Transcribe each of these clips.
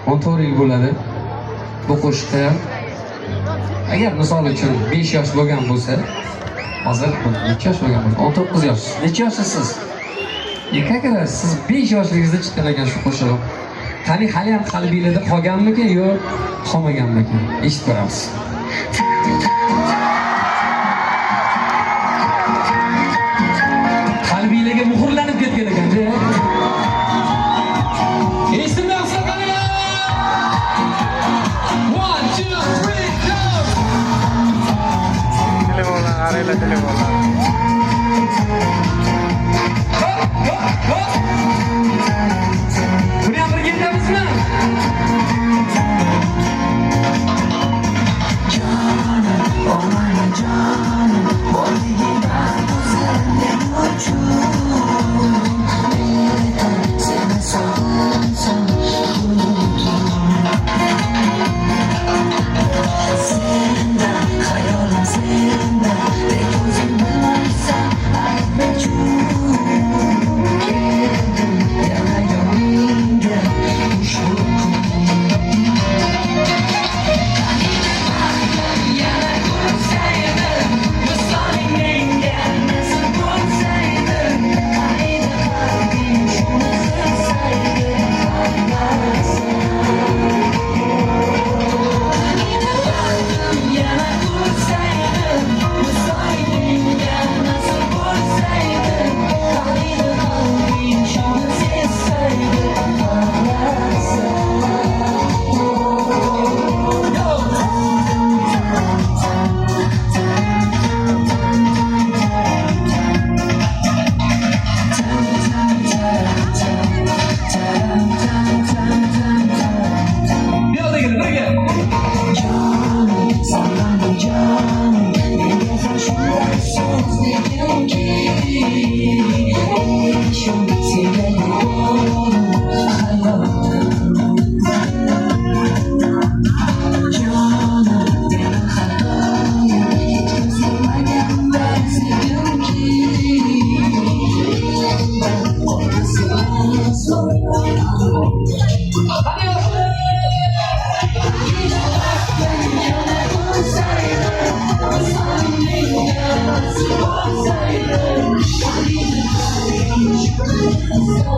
14 yil bo'ladi. Bu qo'shiqda ham agar misol uchun 5 yosh bo'lgan bo'lsa, hozir necha yosh bo'lgan bo'lsa, 19 yosh. Necha yoshsiz? Как раз siz 5 yoshligingizda chiqqan ekan shu qo'shiq. Qani hali ham qalbingizda qolganmikan yo qolmaganmikan? Eshitib ko'ramiz. Qalbingizga muhrlanib ketgan ekan-da. Eshitmayapsan qani? 1 2 3 go. Telefonlar, qaranglar telefonlar. Buni ham birga aytamizmi?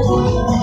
Oh,